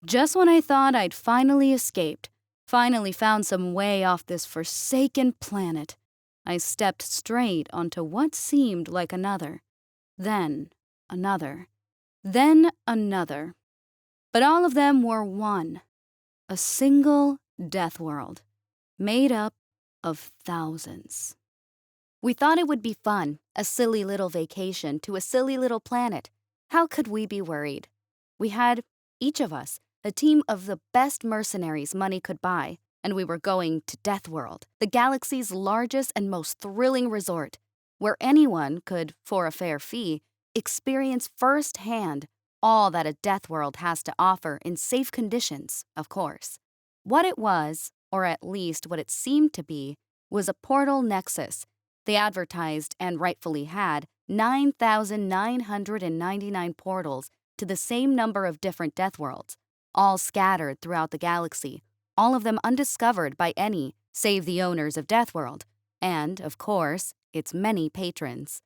Just when I thought I'd finally escaped, finally found some way off this forsaken planet, I stepped straight onto what seemed like another, then another, then another. But all of them were one, a single Deathworld, made up of thousands. We thought it would be fun, a silly little vacation to a silly little planet. How could we be worried? We had, each of us, a team of the best mercenaries money could buy, and we were going to Deathworld, the galaxy's largest and most thrilling resort, where anyone could, for a fair fee, experience firsthand all that a Deathworld has to offer in safe conditions, of course. What it was, or at least what it seemed to be, was a portal nexus. They advertised, and rightfully had, 9,999 portals to the same number of different Deathworlds, all scattered throughout the galaxy, all of them undiscovered by any save the owners of Deathworld, and, of course, its many patrons.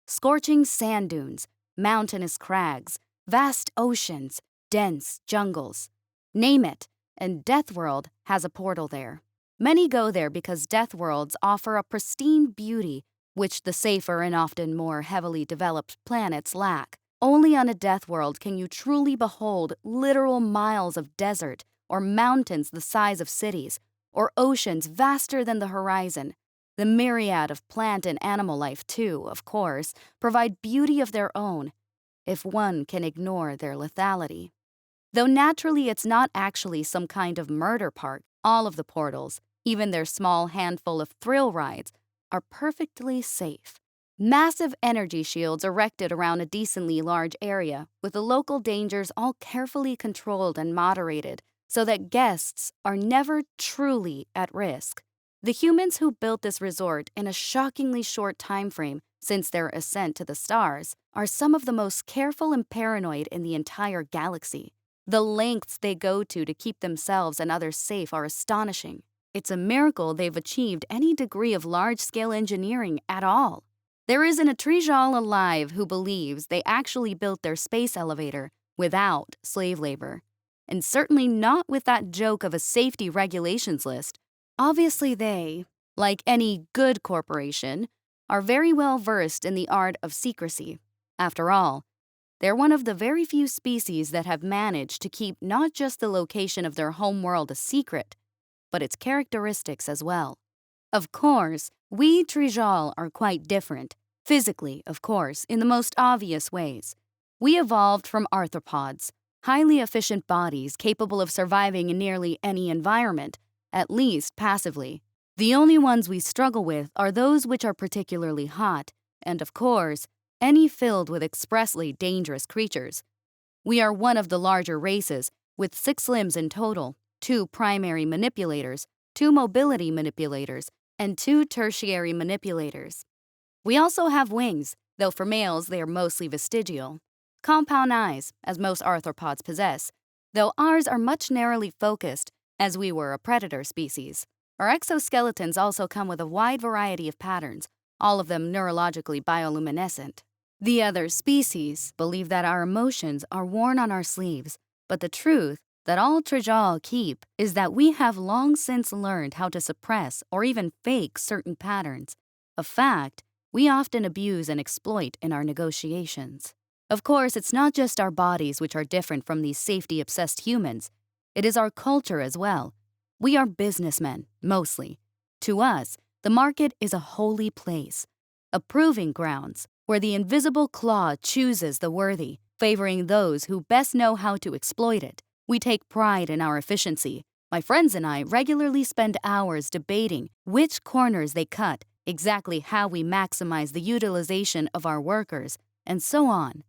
Scorching sand dunes, mountainous crags, vast oceans, dense jungles. Name it, and Deathworld has a portal there. Many go there because Deathworlds offer a pristine beauty which the safer and often more heavily developed planets lack. Only on a Deathworld can you truly behold literal miles of desert, or mountains the size of cities, or oceans vaster than the horizon. The myriad of plant and animal life, too, of course, provide beauty of their own, if one can ignore their lethality. Though naturally it's not actually some kind of murder park, all of the portals, even their small handful of thrill rides, are perfectly safe. Massive energy shields erected around a decently large area, with the local dangers all carefully controlled and moderated, so that guests are never truly at risk. The humans who built this resort in a shockingly short time frame since their ascent to the stars are some of the most careful and paranoid in the entire galaxy. The lengths they go to keep themselves and others safe are astonishing. It's a miracle they've achieved any degree of large-scale engineering at all. There isn't a Trijal alive who believes they actually built their space elevator without slave labor. And certainly not with that joke of a safety regulations list. Obviously they, like any good corporation, are very well versed in the art of secrecy. After all, they're one of the very few species that have managed to keep not just the location of their homeworld a secret, but its characteristics as well. Of course, we Trijal are quite different, physically, of course, in the most obvious ways. We evolved from arthropods, highly efficient bodies capable of surviving in nearly any environment, at least passively. The only ones we struggle with are those which are particularly hot, and of course, any filled with expressly dangerous creatures. We are one of the larger races, with 6 limbs in total, 2 primary manipulators, 2 mobility manipulators, and 2 tertiary manipulators. We also have wings, though for males they are mostly vestigial. Compound eyes, as most arthropods possess, though ours are much narrowly focused, as we were a predator species. Our exoskeletons also come with a wide variety of patterns, all of them neurologically bioluminescent. The other species believe that our emotions are worn on our sleeves, but the truth that all Trijal keep is that we have long since learned how to suppress or even fake certain patterns, a fact we often abuse and exploit in our negotiations. Of course, it's not just our bodies which are different from these safety-obsessed humans. It is our culture as well. We are businessmen, mostly. To us, the market is a holy place, a proving grounds where the invisible claw chooses the worthy, favoring those who best know how to exploit it. We take pride in our efficiency. My friends and I regularly spend hours debating which corners they cut, exactly how we maximize the utilization of our workers, and so on.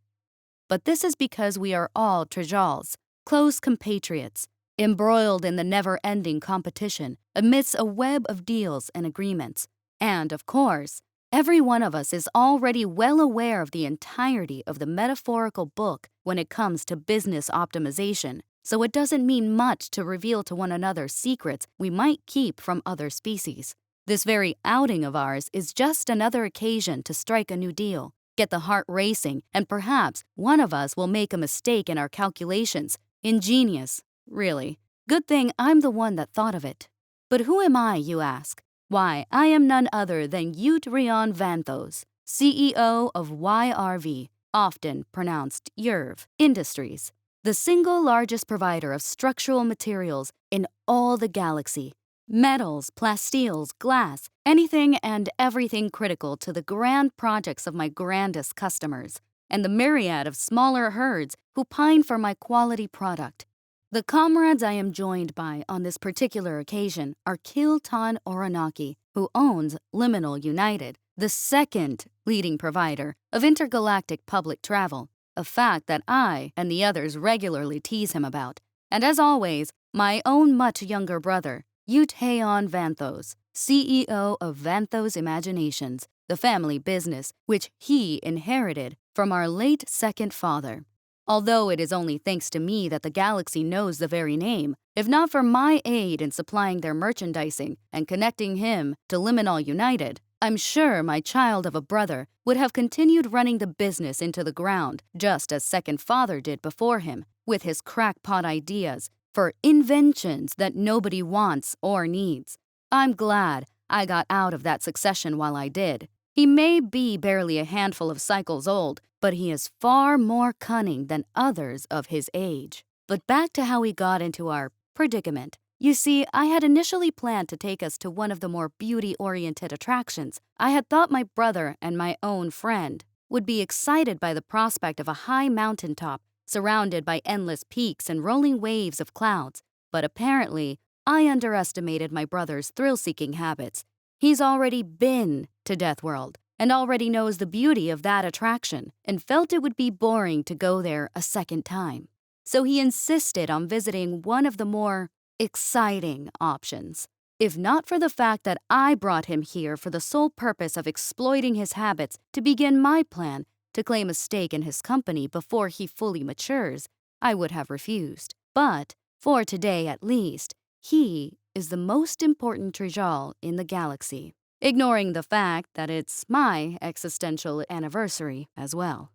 But this is because we are all Trijals, close compatriots, embroiled in the never-ending competition amidst a web of deals and agreements. And, of course, every one of us is already well aware of the entirety of the metaphorical book when it comes to business optimization, so it doesn't mean much to reveal to one another secrets we might keep from other species. This very outing of ours is just another occasion to strike a new deal, get the heart racing, and perhaps one of us will make a mistake in our calculations, Ingenious, really. Good thing I'm the one that thought of it. But who am I, you ask? Why, I am none other than Utrion Vanthos, CEO of YRV, often pronounced YRV, Industries, the single largest provider of structural materials in all the galaxy. Metals, plastiles, glass, anything and everything critical to the grand projects of my grandest customers, and the myriad of smaller herds who pine for my quality product. The comrades I am joined by on this particular occasion are Kilton Oronaki, who owns Liminal United, the second leading provider of intergalactic public travel, a fact that I and the others regularly tease him about. And as always, my own much younger brother, Uteon Vanthos, CEO of Vanthos Imaginations, the family business which he inherited from our late second father. Although it is only thanks to me that the galaxy knows the very name, if not for my aid in supplying their merchandising and connecting him to Liminal United, I'm sure my child of a brother would have continued running the business into the ground, just as second father did before him, with his crackpot ideas for inventions that nobody wants or needs. I'm glad I got out of that succession while I did. He may be barely a handful of cycles old, but he is far more cunning than others of his age. But back to how we got into our predicament. You see, I had initially planned to take us to one of the more beauty-oriented attractions. I had thought my brother and my own friend would be excited by the prospect of a high mountaintop surrounded by endless peaks and rolling waves of clouds. But apparently, I underestimated my brother's thrill-seeking habits. He's already been to Deathworld and already knows the beauty of that attraction and felt it would be boring to go there a second time. So he insisted on visiting one of the more exciting options. If not for the fact that I brought him here for the sole purpose of exploiting his habits to begin my plan to claim a stake in his company before he fully matures, I would have refused. But, for today at least, he is the most important Trijal in the galaxy, ignoring the fact that it's my existential anniversary as well.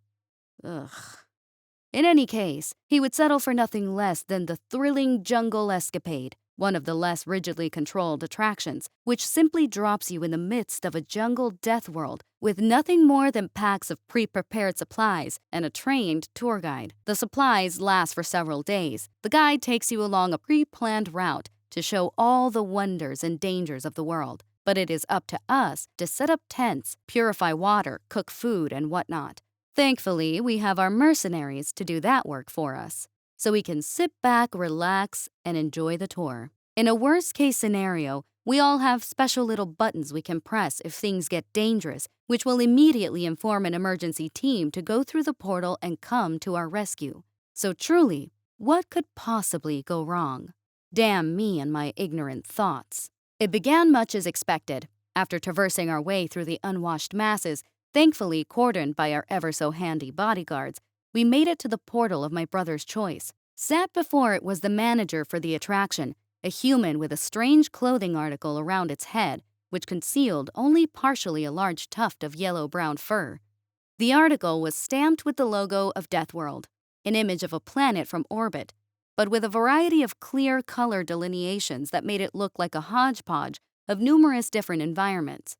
Ugh. In any case, he would settle for nothing less than the thrilling jungle escapade, one of the less rigidly controlled attractions, which simply drops you in the midst of a jungle death world with nothing more than packs of pre-prepared supplies and a trained tour guide. The supplies last for several days. The guide takes you along a pre-planned route to show all the wonders and dangers of the world. But it is up to us to set up tents, purify water, cook food, and whatnot. Thankfully, we have our mercenaries to do that work for us, so we can sit back, relax, and enjoy the tour. In a worst-case scenario, we all have special little buttons we can press if things get dangerous, which will immediately inform an emergency team to go through the portal and come to our rescue. So truly, what could possibly go wrong? Damn me and my ignorant thoughts. It began much as expected. After traversing our way through the unwashed masses, thankfully cordoned by our ever-so-handy bodyguards, we made it to the portal of my brother's choice. Sat before it was the manager for the attraction, a human with a strange clothing article around its head, which concealed only partially a large tuft of yellow-brown fur. The article was stamped with the logo of Deathworld, an image of a planet from orbit, but with a variety of clear color delineations that made it look like a hodgepodge of numerous different environments.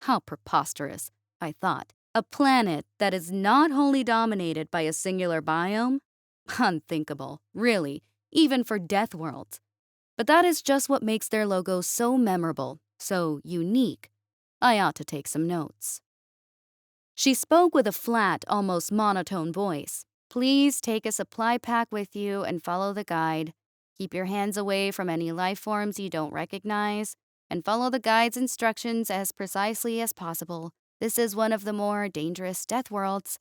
How preposterous, I thought. A planet that is not wholly dominated by a singular biome? Unthinkable, really, even for Deathworlds. But that is just what makes their logo so memorable, so unique. I ought to take some notes. She spoke with a flat, almost monotone voice. Please take a supply pack with you and follow the guide. Keep your hands away from any life forms you don't recognize, and follow the guide's instructions as precisely as possible. This is one of the more dangerous death worlds.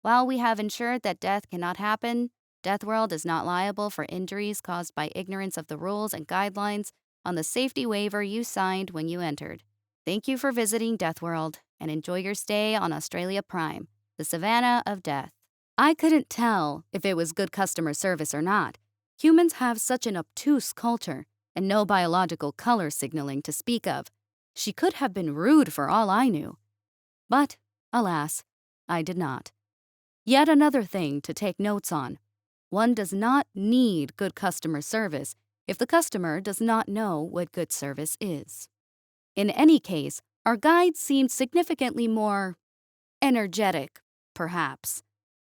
While we have ensured that death cannot happen, Deathworld is not liable for injuries caused by ignorance of the rules and guidelines on the safety waiver you signed when you entered. Thank you for visiting Deathworld, and enjoy your stay on Australia Prime, the Savannah of Death. I couldn't tell if it was good customer service or not. Humans have such an obtuse culture, and no biological color signaling to speak of. She could have been rude for all I knew. But, alas, I did not. Yet another thing to take notes on. one does not need good customer service if the customer does not know what good service is. In any case, our guide seemed significantly more energetic, perhaps.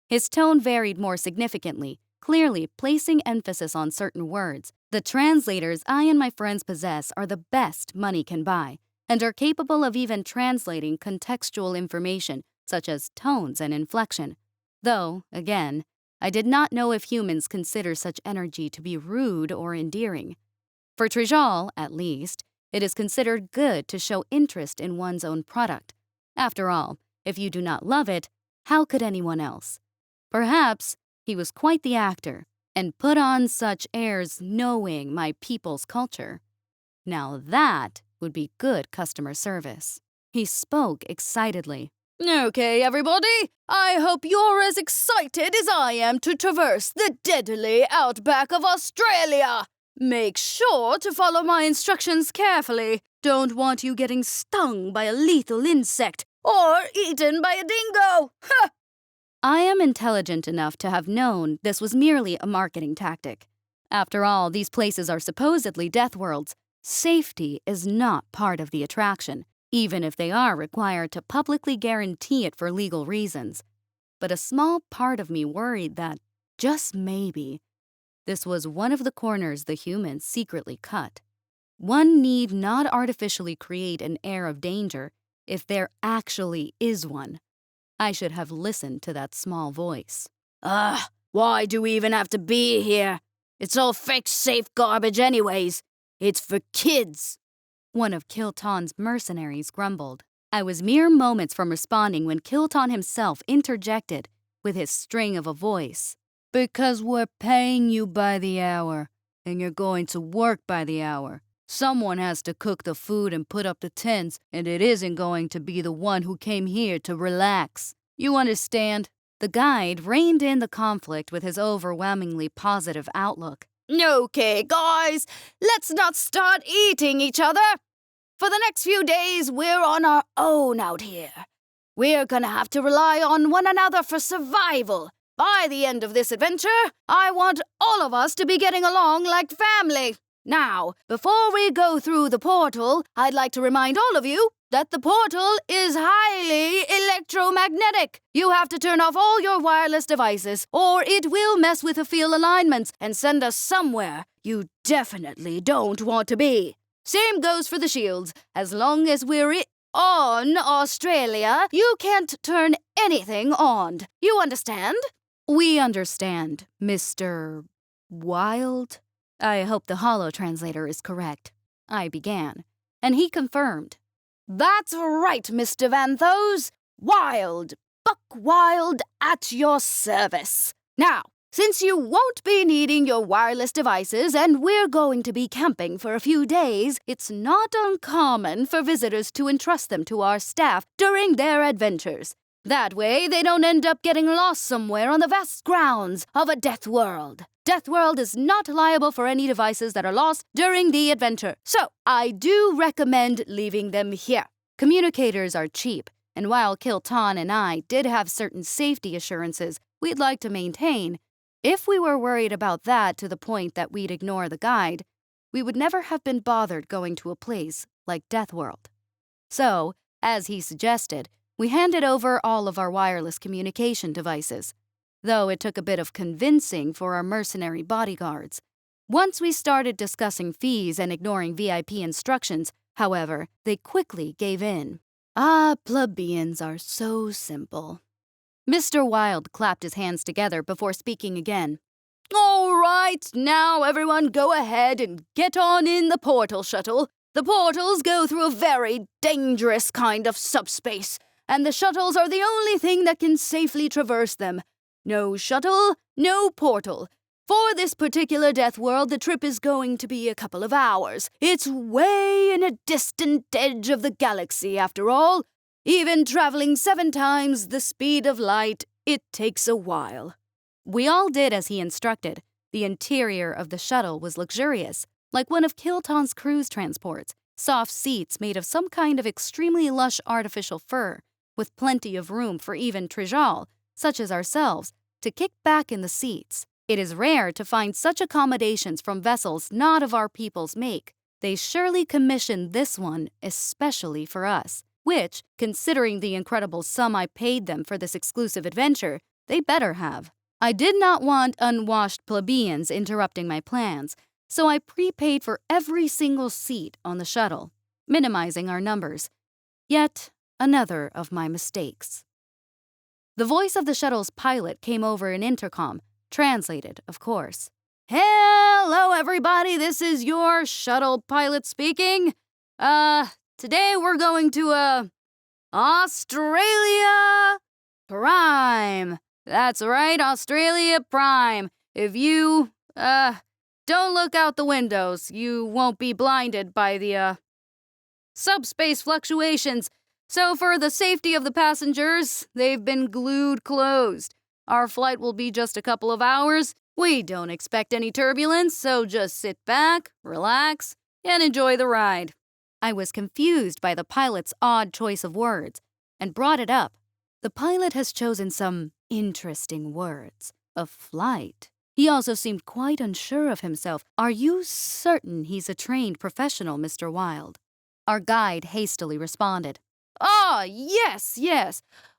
His tone varied more significantly, clearly placing emphasis on certain words. The translators I and my friends possess are the best money can buy, and are capable of even translating contextual information such as tones and inflection. Though, again, I did not know if humans consider such energy to be rude or endearing. For Trijal, at least, it is considered good to show interest in one's own product. After all, if you do not love it, how could anyone else? Perhaps he was quite the actor, and put on such airs knowing my people's culture. Now that would be good customer service. He spoke excitedly. Okay, everybody, I hope you're as excited as I am to traverse the deadly outback of Australia. Make sure to follow my instructions carefully. Don't want you getting stung by a lethal insect or eaten by a dingo. Ha! I am intelligent enough to have known this was merely a marketing tactic. After all, these places are supposedly Deathworlds. Safety is not part of the attraction, even if they are required to publicly guarantee it for legal reasons. But a small part of me worried that, just maybe, this was one of the corners the humans secretly cut. One need not artificially create an air of danger if there actually is one. I should have listened to that small voice. Why do we even have to be here? It's all fake safe garbage anyways. It's for kids. One of Kilton's mercenaries grumbled. I was mere moments from responding when Kilton himself interjected with his string of a voice. Because we're paying you by the hour, and you're going to work by the hour. Someone has to cook the food and put up the tents, and it isn't going to be the one who came here to relax. You understand? The guide reined in the conflict with his overwhelmingly positive outlook. Okay, guys, let's not start eating each other. For the next few days, we're on our own out here. We're gonna have to rely on one another for survival. By the end of this adventure, I want all of us to be getting along like family. Now, before we go through the portal, I'd like to remind all of you that the portal is highly electromagnetic. You have to turn off all your wireless devices, or it will mess with the field alignments and send us somewhere you definitely don't want to be. Same goes for the shields. As long as we're on Australia, you can't turn anything on. You understand? We understand, Mr. Wild. I hope the holo translator is correct. I began, and he confirmed. That's right, Mr. Vanthos. Wild, buck wild at your service. Now, since you won't be needing your wireless devices and we're going to be camping for a few days, it's not uncommon for visitors to entrust them to our staff during their adventures. That way, they don't end up getting lost somewhere on the vast grounds of a Deathworld. Deathworld is not liable for any devices that are lost during the adventure, so I do recommend leaving them here. Communicators are cheap, and while Kilton and I did have certain safety assurances we'd like to maintain, if we were worried about that to the point that we'd ignore the guide, we would never have been bothered going to a place like Deathworld. So, as he suggested, we handed over all of our wireless communication devices, though it took a bit of convincing for our mercenary bodyguards. Once we started discussing fees and ignoring VIP instructions, however, they quickly gave in. Plebeians are so simple. Mr. Wild clapped his hands together before speaking again. All right, now everyone go ahead and get on in the portal shuttle. The portals go through a very dangerous kind of subspace, and the shuttles are the only thing that can safely traverse them. No shuttle, no portal. For this particular Deathworld, the trip is going to be a couple of hours. It's way in a distant edge of the galaxy, after all. Even traveling 7 times the speed of light, it takes a while. We all did as he instructed. The interior of the shuttle was luxurious, like one of Kilton's cruise transports. Soft seats made of some kind of extremely lush artificial fur, with plenty of room for even Trijal, such as ourselves, to kick back in the seats. It is rare to find such accommodations from vessels not of our people's make. They surely commissioned this one especially for us, which, considering the incredible sum I paid them for this exclusive adventure, they better have. I did not want unwashed plebeians interrupting my plans, so I prepaid for every single seat on the shuttle, minimizing our numbers. Yet another of my mistakes. The voice of the shuttle's pilot came over an intercom, translated, of course. Hello, everybody. This is your shuttle pilot speaking. Today we're going to, Australia Prime. That's right, Australia Prime. If you, don't look out the windows, you won't be blinded by the, subspace fluctuations. So for the safety of the passengers, they've been glued closed. Our flight will be just a couple of hours. We don't expect any turbulence, so just sit back, relax, and enjoy the ride. I was confused by the pilot's odd choice of words and brought it up. The pilot has chosen some interesting words. A flight. He also seemed quite unsure of himself. Are you certain he's a trained professional, Mr. Wilde? Our guide hastily responded. Ah, yes.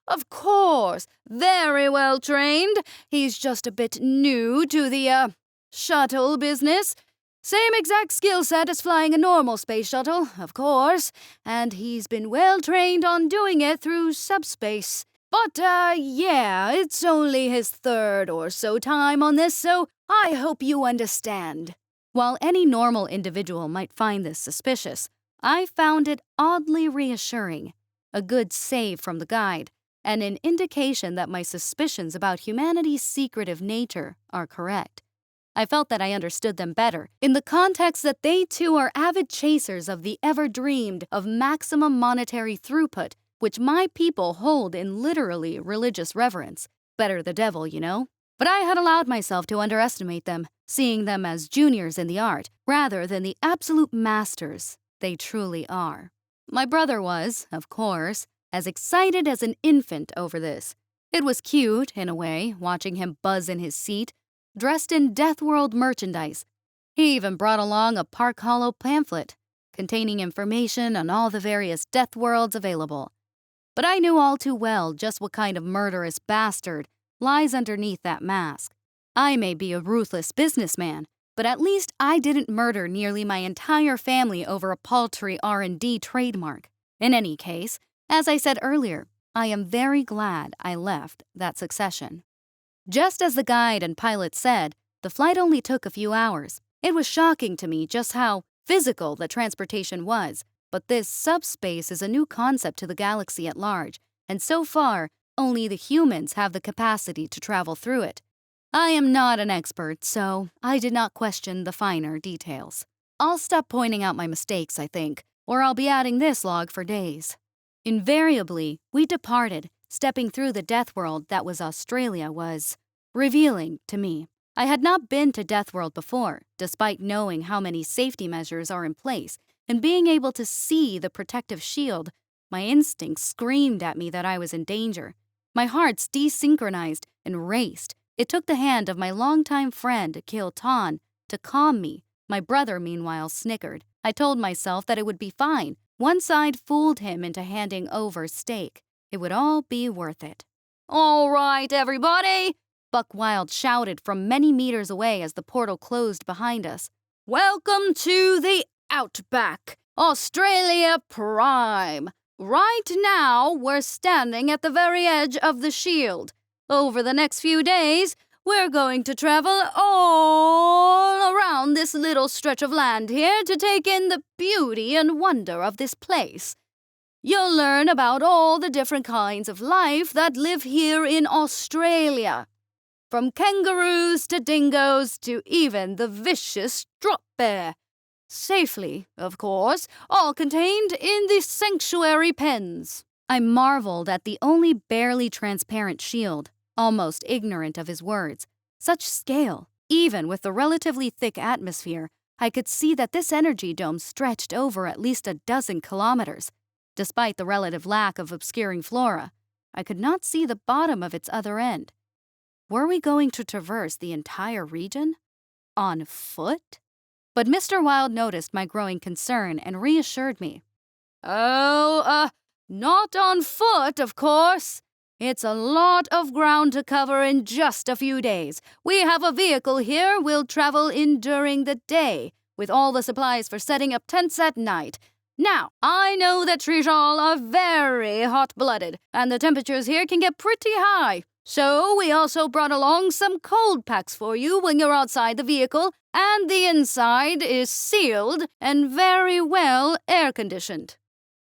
Of course. Very well trained. He's just a bit new to the, shuttle business. Same exact skill set as flying a normal space shuttle, of course, and he's been well trained on doing it through subspace. But, yeah, it's only his third or so time on this, so I hope you understand. While any normal individual might find this suspicious, I found it oddly reassuring, a good save from the guide, and an indication that my suspicions about humanity's secretive nature are correct. I felt that I understood them better, in the context that they too are avid chasers of the ever-dreamed of maximum monetary throughput, which my people hold in literally religious reverence. Better the devil, you know. But I had allowed myself to underestimate them, seeing them as juniors in the art, rather than the absolute masters they truly are. My brother was, of course, as excited as an infant over this. It was cute, in a way, watching him buzz in his seat, dressed in Deathworld merchandise. He even brought along a Park Hollow pamphlet, containing information on all the various Deathworlds available. But I knew all too well just what kind of murderous bastard lies underneath that mask. I may be a ruthless businessman, but at least I didn't murder nearly my entire family over a paltry R&D trademark. In any case, as I said earlier, I am very glad I left that succession. Just as the guide and pilot said, the flight only took a few hours. It was shocking to me just how physical the transportation was, but this subspace is a new concept to the galaxy at large, and so far, only the humans have the capacity to travel through it. I am not an expert, so I did not question the finer details. I'll stop pointing out my mistakes, I think, or I'll be adding this log for days. Invariably, we departed, stepping through the Deathworld that was Australia was revealing to me. I had not been to Deathworld before, despite knowing how many safety measures are in place, and being able to see the protective shield, my instincts screamed at me that I was in danger. My hearts desynchronized and raced. It took the hand of my longtime friend, Kilton, to calm me. My brother, meanwhile, snickered. I told myself that it would be fine. Once I'd fooled him into handing over steak, it would all be worth it. All right, everybody, Buck Wild shouted from many meters away as the portal closed behind us. Welcome to the Outback, Australia Prime. Right now, we're standing at the very edge of the shield. Over the next few days, we're going to travel all around this little stretch of land here to take in the beauty and wonder of this place. You'll learn about all the different kinds of life that live here in Australia. From kangaroos to dingoes to even the vicious drop bear. Safely, of course, all contained in the sanctuary pens. I marveled at the only barely transparent shield, almost ignorant of his words. Such scale. Even with the relatively thick atmosphere, I could see that this energy dome stretched over at least a dozen kilometers. Despite the relative lack of obscuring flora, I could not see the bottom of its other end. Were we going to traverse the entire region? On foot? But Mr. Wilde noticed my growing concern and reassured me. Oh, not on foot, of course. It's a lot of ground to cover in just a few days. We have a vehicle here we'll travel in during the day, with all the supplies for setting up tents at night. Now, I know that Trijal are very hot-blooded, and the temperatures here can get pretty high. So we also brought along some cold packs for you when you're outside the vehicle, and the inside is sealed and very well air-conditioned.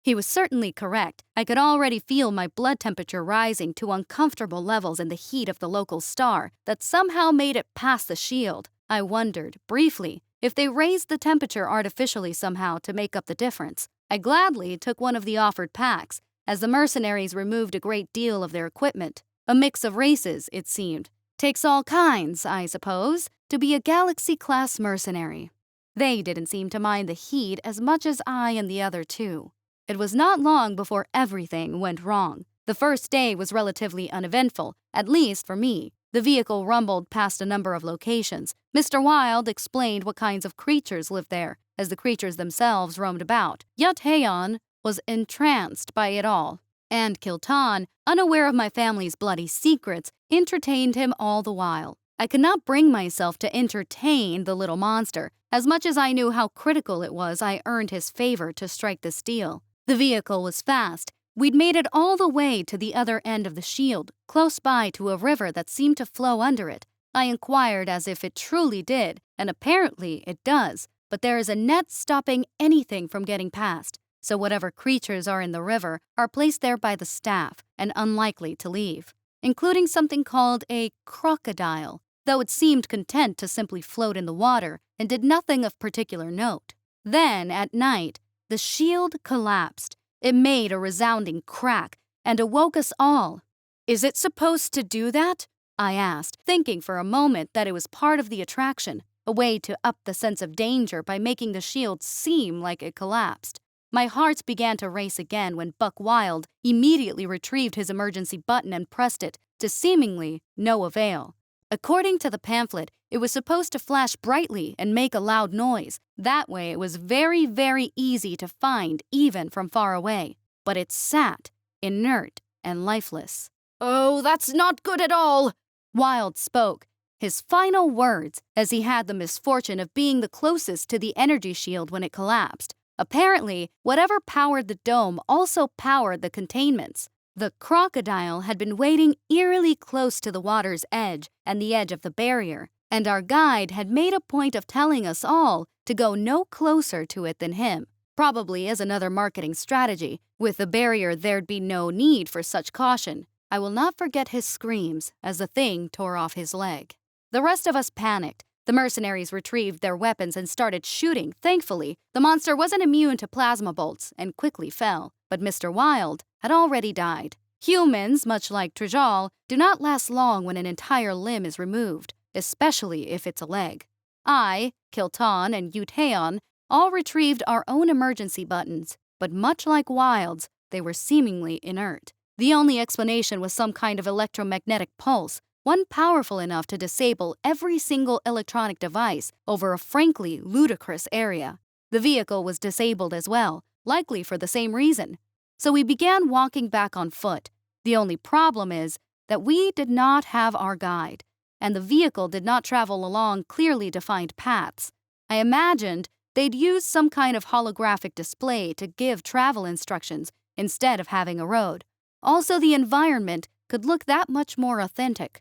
He was certainly correct. I could already feel my blood temperature rising to uncomfortable levels in the heat of the local star that somehow made it past the shield. I wondered, briefly, if they raised the temperature artificially somehow to make up the difference. I gladly took one of the offered packs, as the mercenaries removed a great deal of their equipment. A mix of races, it seemed. Takes all kinds, I suppose, to be a Galaxy-class mercenary. They didn't seem to mind the heat as much as I and the other two. It was not long before everything went wrong. The first day was relatively uneventful, at least for me. The vehicle rumbled past a number of locations. Mr. Wilde explained what kinds of creatures lived there, as the creatures themselves roamed about. Yutheon was entranced by it all, and Kiltan, unaware of my family's bloody secrets, entertained him all the while. I could not bring myself to entertain the little monster, as much as I knew how critical it was I earned his favor to strike this deal. The vehicle was fast. We'd made it all the way to the other end of the shield, close by to a river that seemed to flow under it. I inquired as if it truly did, and apparently it does, but there is a net stopping anything from getting past, so whatever creatures are in the river are placed there by the staff and unlikely to leave, including something called a crocodile, though it seemed content to simply float in the water and did nothing of particular note. Then, at night, the shield collapsed. It made a resounding crack and awoke us all. "Is it supposed to do that?" I asked, thinking for a moment that it was part of the attraction, a way to up the sense of danger by making the shield seem like it collapsed. My heart began to race again when Buck Wild immediately retrieved his emergency button and pressed it, to seemingly no avail. According to the pamphlet, it was supposed to flash brightly and make a loud noise. That way it was very, very easy to find even from far away. But it sat, inert and lifeless. "Oh, that's not good at all," Wild spoke, his final words, as he had the misfortune of being the closest to the energy shield when it collapsed. Apparently, whatever powered the dome also powered the containments. The crocodile had been waiting eerily close to the water's edge and the edge of the barrier, and our guide had made a point of telling us all to go no closer to it than him, probably as another marketing strategy. With the barrier, there'd be no need for such caution. I will not forget his screams as the thing tore off his leg. The rest of us panicked. The mercenaries retrieved their weapons and started shooting. Thankfully, the monster wasn't immune to plasma bolts and quickly fell, but Mr. Wilde had already died. Humans, much like Trijal, do not last long when an entire limb is removed, especially if it's a leg. I, Kiltan, and Yutheon all retrieved our own emergency buttons, but much like Wild's, they were seemingly inert. The only explanation was some kind of electromagnetic pulse, one powerful enough to disable every single electronic device over a frankly ludicrous area. The vehicle was disabled as well, likely for the same reason. So we began walking back on foot. The only problem is that we did not have our guide, and the vehicle did not travel along clearly defined paths. I imagined they'd use some kind of holographic display to give travel instructions instead of having a road. Also, the environment could look that much more authentic.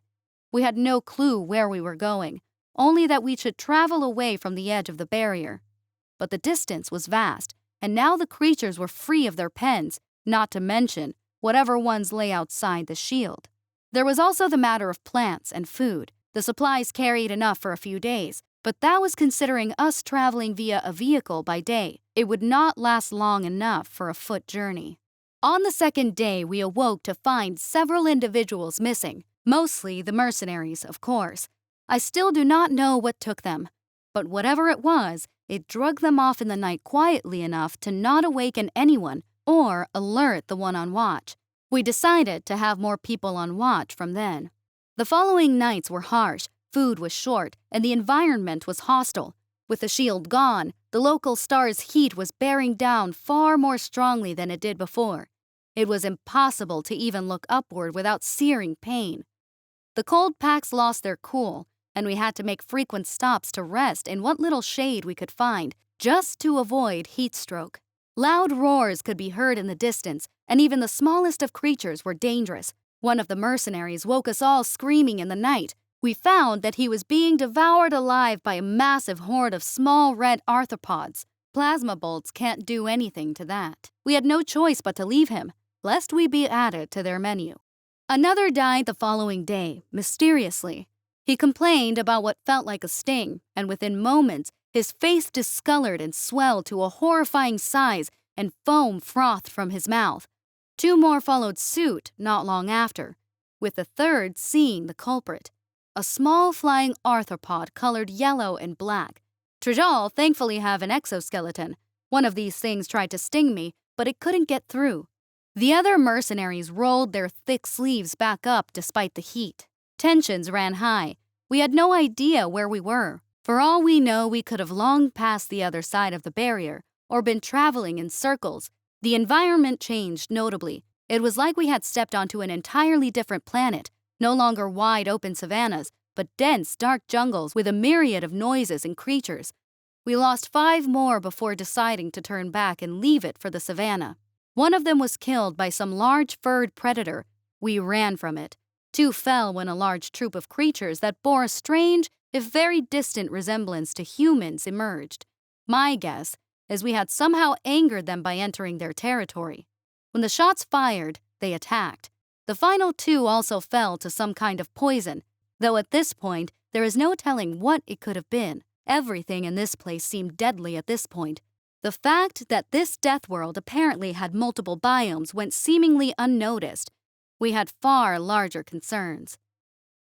We had no clue where we were going, only that we should travel away from the edge of the barrier. But the distance was vast, and now the creatures were free of their pens, not to mention whatever ones lay outside the shield. There was also the matter of plants and food. The supplies carried enough for a few days, but that was considering us traveling via a vehicle by day. It would not last long enough for a foot journey. On the second day, we awoke to find several individuals missing, mostly the mercenaries, of course. I still do not know what took them, but whatever it was, it drug them off in the night quietly enough to not awaken anyone or alert the one on watch. We decided to have more people on watch from then. The following nights were harsh, food was short, and the environment was hostile. With the shield gone, the local star's heat was bearing down far more strongly than it did before. It was impossible to even look upward without searing pain. The cold packs lost their cool, and we had to make frequent stops to rest in what little shade we could find, just to avoid heat stroke. Loud roars could be heard in the distance, and even the smallest of creatures were dangerous. One of the mercenaries woke us all screaming in the night. We found that he was being devoured alive by a massive horde of small red arthropods. Plasma bolts can't do anything to that. We had no choice but to leave him, lest we be added to their menu. Another died the following day, mysteriously. He complained about what felt like a sting, and within moments, his face discolored and swelled to a horrifying size, and foam frothed from his mouth. 2 more followed suit not long after, with the third seeing the culprit. A small flying arthropod colored yellow and black. Trajal thankfully have an exoskeleton. One of these things tried to sting me, but it couldn't get through. The other mercenaries rolled their thick sleeves back up despite the heat. Tensions ran high. We had no idea where we were. For all we know, we could have long passed the other side of the barrier or been traveling in circles. The environment changed notably. It was like we had stepped onto an entirely different planet, no longer wide open savannas, but dense, dark jungles with a myriad of noises and creatures. We lost 5 more before deciding to turn back and leave it for the savannah. One of them was killed by some large furred predator. We ran from it. 2 fell when a large troop of creatures that bore a strange, if very distant resemblance to humans emerged. My guess is we had somehow angered them by entering their territory. When the shots fired, they attacked. The final 2 also fell to some kind of poison, though at this point, there is no telling what it could have been. Everything in this place seemed deadly at this point. The fact that this Deathworld apparently had multiple biomes went seemingly unnoticed. We had far larger concerns.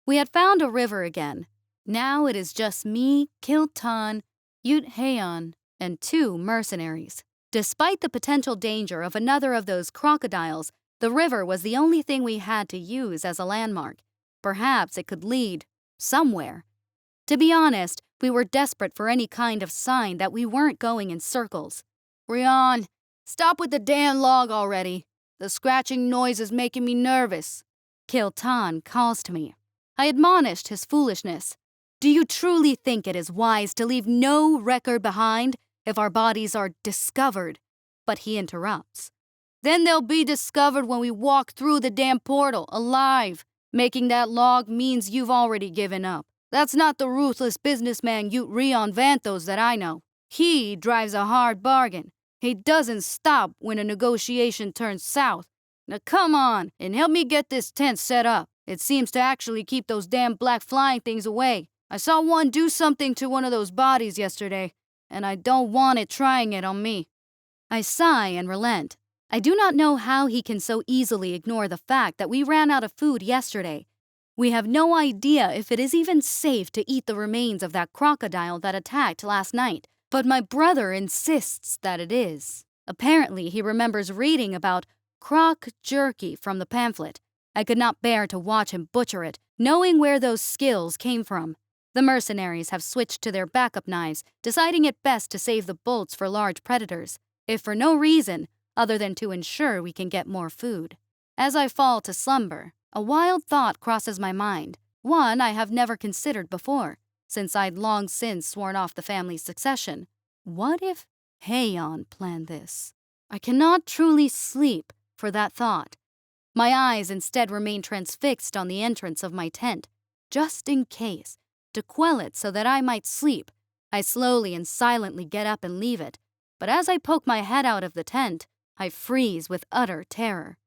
We had found a river again. Now it is just me, Kiltan, Ute-Haon, and 2 mercenaries. Despite the potential danger of another of those crocodiles, the river was the only thing we had to use as a landmark. Perhaps it could lead somewhere. To be honest, we were desperate for any kind of sign that we weren't going in circles. Rion, stop with the damn log already. The scratching noise is making me nervous. Kiltan calls to me. I admonished his foolishness. Do you truly think it is wise to leave no record behind if our bodies are discovered? But he interrupts. Then they'll be discovered when we walk through the damn portal, alive. Making that log means you've already given up. That's not the ruthless businessman Ute Rion Vanthos that I know. He drives a hard bargain. He doesn't stop when a negotiation turns south. Now come on and help me get this tent set up. It seems to actually keep those damn black flying things away. I saw one do something to one of those bodies yesterday, and I don't want it trying it on me. I sigh and relent. I do not know how he can so easily ignore the fact that we ran out of food yesterday. We have no idea if it is even safe to eat the remains of that crocodile that attacked last night, but my brother insists that it is. Apparently, he remembers reading about croc jerky from the pamphlet. I could not bear to watch him butcher it, knowing where those skills came from. The mercenaries have switched to their backup knives, deciding it best to save the bolts for large predators, if for no reason other than to ensure we can get more food. As I fall to slumber, a wild thought crosses my mind, one I have never considered before, since I'd long since sworn off the family's succession. What if Haon planned this? I cannot truly sleep for that thought. My eyes instead remain transfixed on the entrance of my tent, just in case. To quell it so that I might sleep, I slowly and silently get up and leave it, but as I poke my head out of the tent, I freeze with utter terror.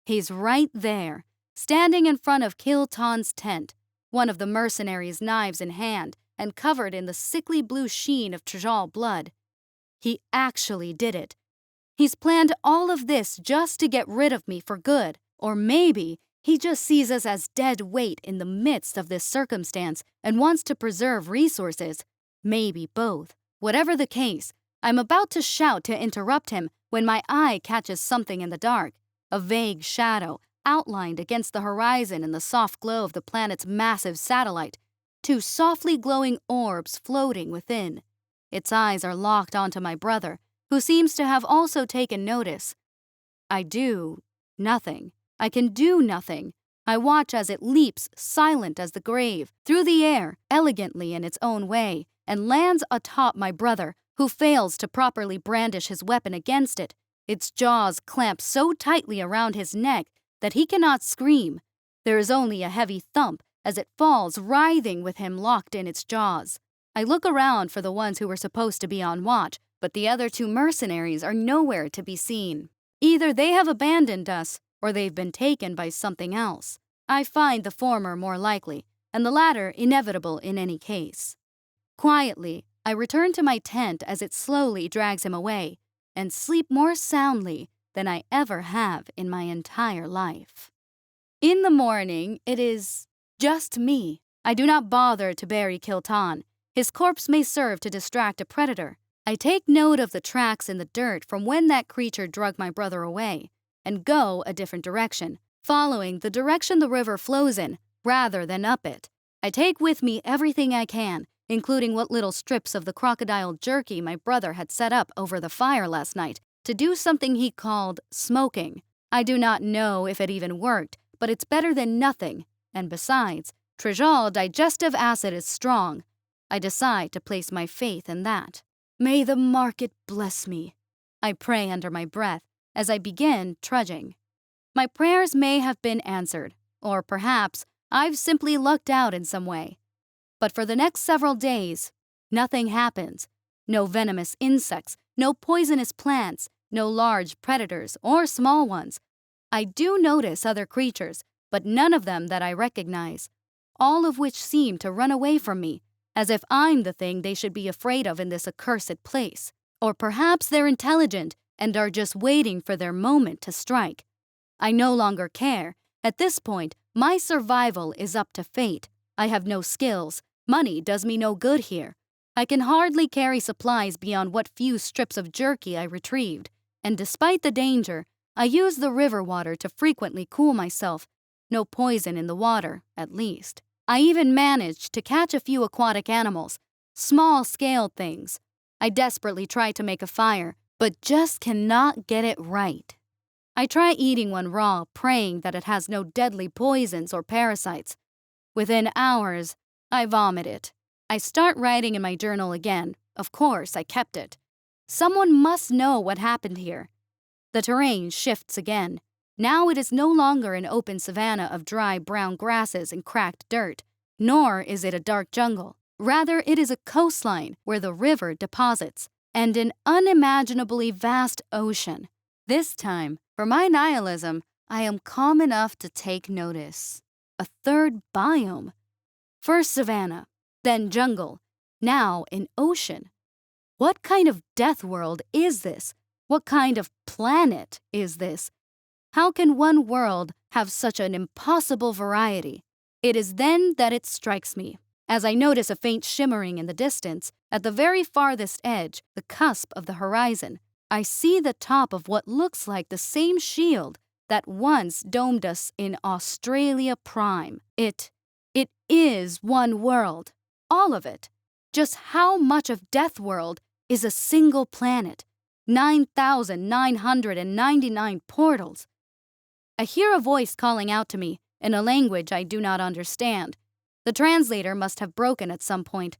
He's right there, standing in front of Kiltan's tent, one of the mercenaries' knives in hand and covered in the sickly blue sheen of Trajal blood. He actually did it. He's planned all of this just to get rid of me for good, or maybe he just sees us as dead weight in the midst of this circumstance and wants to preserve resources. Maybe both. Whatever the case, I'm about to shout to interrupt him when my eye catches something in the dark. A vague shadow, outlined against the horizon in the soft glow of the planet's massive satellite, two softly glowing orbs floating within. Its eyes are locked onto my brother, who seems to have also taken notice. I do nothing. I can do nothing. I watch as it leaps, silent as the grave, through the air, elegantly in its own way, and lands atop my brother, who fails to properly brandish his weapon against it. Its jaws clamp so tightly around his neck that he cannot scream. There is only a heavy thump as it falls, writhing with him locked in its jaws. I look around for the ones who were supposed to be on watch, but the other two mercenaries are nowhere to be seen. Either they have abandoned us, or they've been taken by something else. I find the former more likely, and the latter inevitable in any case. Quietly, I return to my tent as it slowly drags him away, and sleep more soundly than I ever have in my entire life. In the morning, it is just me. I do not bother to bury Kiltan. His corpse may serve to distract a predator. I take note of the tracks in the dirt from when that creature dragged my brother away, and go a different direction, following the direction the river flows in, rather than up it. I take with me everything I can, including what little strips of the crocodile jerky my brother had set up over the fire last night, to do something he called smoking. I do not know if it even worked, but it's better than nothing, and besides, Trijol digestive acid is strong. I decide to place my faith in that. May the market bless me, I pray under my breath as I begin trudging. My prayers may have been answered, or perhaps I've simply lucked out in some way. But for the next several days, nothing happens. No venomous insects, no poisonous plants, no large predators or small ones. I do notice other creatures, but none of them that I recognize, all of which seem to run away from me, as if I'm the thing they should be afraid of in this accursed place. Or perhaps they're intelligent and are just waiting for their moment to strike. I no longer care. At this point, my survival is up to fate. I have no skills. Money does me no good here. I can hardly carry supplies beyond what few strips of jerky I retrieved, and despite the danger, I use the river water to frequently cool myself. No poison in the water, at least. I even managed to catch a few aquatic animals, small-scale things. I desperately try to make a fire, but just cannot get it right. I try eating one raw, praying that it has no deadly poisons or parasites. Within hours, I vomit it. I start writing in my journal again. Of course, I kept it. Someone must know what happened here. The terrain shifts again. Now it is no longer an open savanna of dry brown grasses and cracked dirt, nor is it a dark jungle. Rather, it is a coastline where the river deposits, and an unimaginably vast ocean. This time, for my nihilism, I am calm enough to take notice. A third biome. First savanna, then jungle, now an ocean. What kind of death world is this? What kind of planet is this? How can one world have such an impossible variety? It is then that it strikes me, as I notice a faint shimmering in the distance, at the very farthest edge, the cusp of the horizon. I see the top of what looks like the same shield that once domed us in Australia Prime. It is one world, all of it. Just how much of Deathworld is a single planet? 9,999 portals. I hear a voice calling out to me in a language I do not understand. The translator must have broken at some point.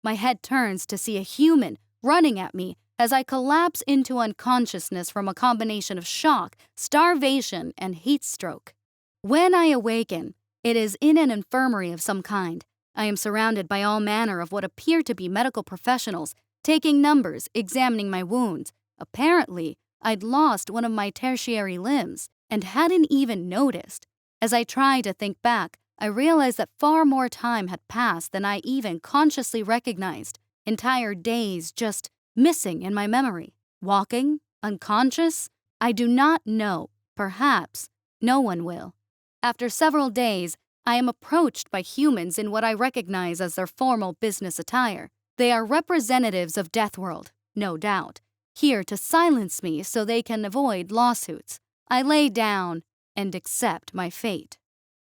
My head turns to see a human running at me as I collapse into unconsciousness from a combination of shock, starvation, and heat stroke. When I awaken, it is in an infirmary of some kind. I am surrounded by all manner of what appear to be medical professionals, taking numbers, examining my wounds. Apparently, I'd lost one of my tertiary limbs and hadn't even noticed. As I try to think back, I realize that far more time had passed than I even consciously recognized. Entire days just missing in my memory. Walking? Unconscious? I do not know. Perhaps no one will. After several days, I am approached by humans in what I recognize as their formal business attire. They are representatives of Deathworld, no doubt, here to silence me so they can avoid lawsuits. I lay down, and accept my fate.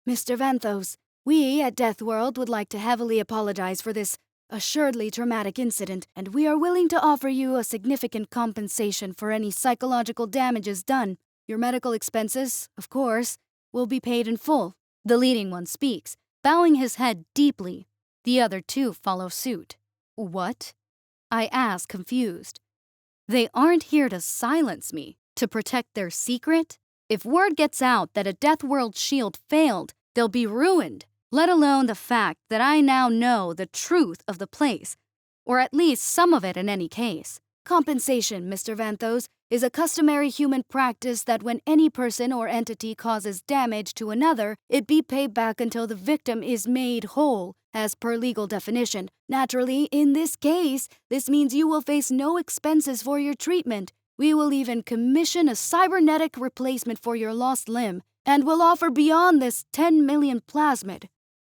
Mr. Vanthos, we at Deathworld would like to heavily apologize for this assuredly traumatic incident, and we are willing to offer you a significant compensation for any psychological damages done. Your medical expenses, of course, will be paid in full. The leading one speaks, bowing his head deeply. The other two follow suit. What? I ask, confused. They aren't here to silence me, to protect their secret? If word gets out that a Deathworld shield failed, they'll be ruined, let alone the fact that I now know the truth of the place, or at least some of it in any case. Compensation, Mr. Vanthos, is a customary human practice that when any person or entity causes damage to another, it be paid back until the victim is made whole, as per legal definition. Naturally, in this case, this means you will face no expenses for your treatment. We will even commission a cybernetic replacement for your lost limb, and will offer beyond this 10 million plasmid.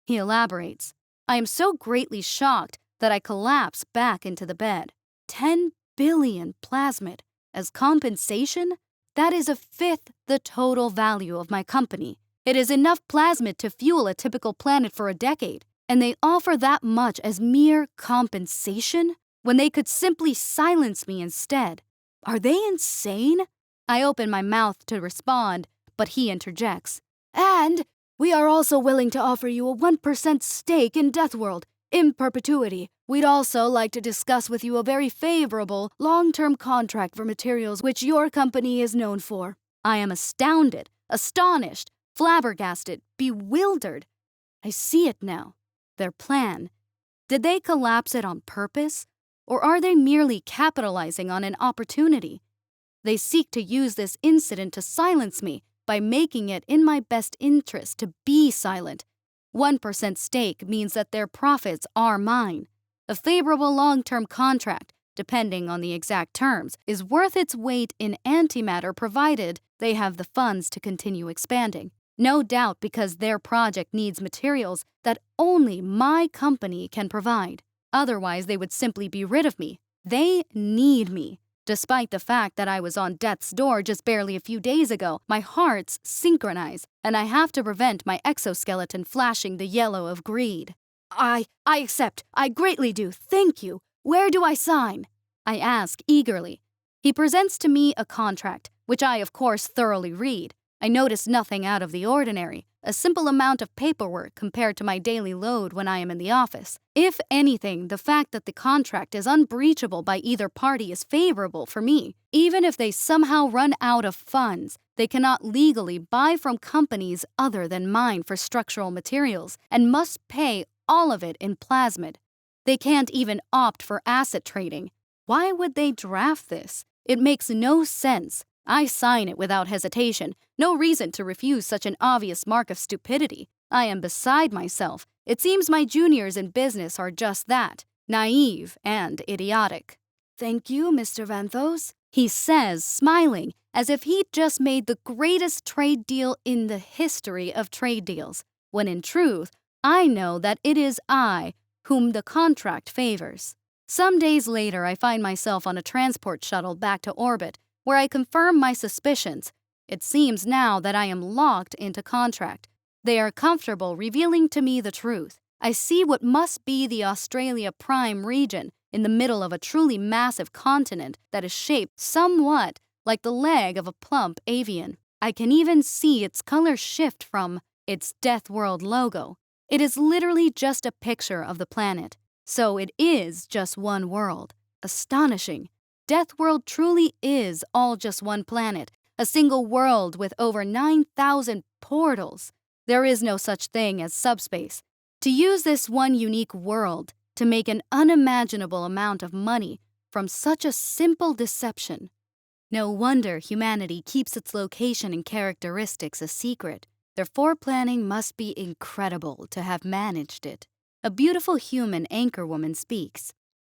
He elaborates. I am so greatly shocked that I collapse back into the bed. 10 billion plasmid. As compensation? That is a fifth the total value of my company. It is enough plasmid to fuel a typical planet for a decade, and they offer that much as mere compensation when they could simply silence me instead. Are they insane? I open my mouth to respond, but he interjects. And we are also willing to offer you a 1% stake in Deathworld, in perpetuity. We'd also like to discuss with you a very favorable, long-term contract for materials which your company is known for. I am astounded, astonished, flabbergasted, bewildered. I see it now. Their plan. Did they collapse it on purpose? Or are they merely capitalizing on an opportunity? They seek to use this incident to silence me by making it in my best interest to be silent. 1% stake means that their profits are mine. A favorable long-term contract, depending on the exact terms, is worth its weight in antimatter provided they have the funds to continue expanding. No doubt because their project needs materials that only my company can provide. Otherwise, they would simply be rid of me. They need me. Despite the fact that I was on death's door just barely a few days ago, my hearts synchronize, and I have to prevent my exoskeleton flashing the yellow of greed. I accept. I greatly do. Thank you. Where do I sign? I ask eagerly. He presents to me a contract, which I of course thoroughly read. I notice nothing out of the ordinary, a simple amount of paperwork compared to my daily load when I am in the office. If anything, the fact that the contract is unbreachable by either party is favorable for me. Even if they somehow run out of funds, they cannot legally buy from companies other than mine for structural materials and must pay all of it in plasmid. They can't even opt for asset trading. Why would they draft this? It makes no sense. I sign it without hesitation. No reason to refuse such an obvious mark of stupidity. I am beside myself. It seems my juniors in business are just that, naive and idiotic. Thank you, Mr. Vanthos, he says, smiling, as if he'd just made the greatest trade deal in the history of trade deals, when in truth, I know that it is I whom the contract favors. Some days later, I find myself on a transport shuttle back to orbit, where I confirm my suspicions. It seems now that I am locked into contract. They are comfortable revealing to me the truth. I see what must be the Australia Prime region in the middle of a truly massive continent that is shaped somewhat like the leg of a plump avian. I can even see its color shift from its Deathworld logo. It is literally just a picture of the planet. So it is just one world. Astonishing. Deathworld truly is all just one planet, a single world with over 9,000 portals. There is no such thing as subspace. To use this one unique world to make an unimaginable amount of money from such a simple deception. No wonder humanity keeps its location and characteristics a secret. Their foreplanning must be incredible to have managed it. A beautiful human anchorwoman speaks.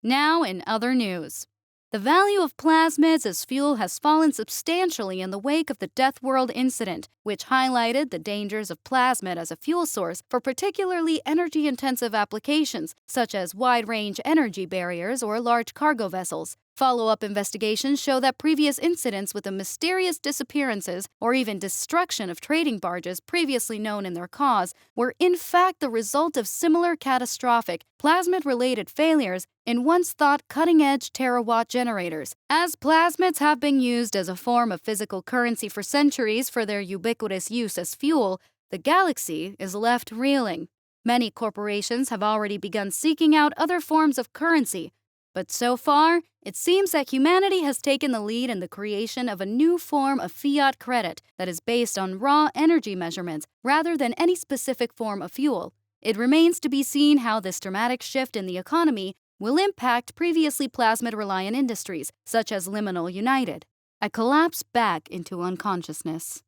Now in other news. The value of plasmids as fuel has fallen substantially in the wake of the Deathworld incident, which highlighted the dangers of plasmid as a fuel source for particularly energy-intensive applications, such as wide-range energy barriers or large cargo vessels. Follow-up investigations show that previous incidents with the mysterious disappearances or even destruction of trading barges previously known in their cause were in fact the result of similar catastrophic, plasmid-related failures in once-thought cutting-edge terawatt generators. As plasmids have been used as a form of physical currency for centuries for their ubiquitous use as fuel, the galaxy is left reeling. Many corporations have already begun seeking out other forms of currency, but so far, it seems that humanity has taken the lead in the creation of a new form of fiat credit that is based on raw energy measurements rather than any specific form of fuel. It remains to be seen how this dramatic shift in the economy will impact previously plasmid-reliant industries, such as Liminal United. I collapse back into unconsciousness.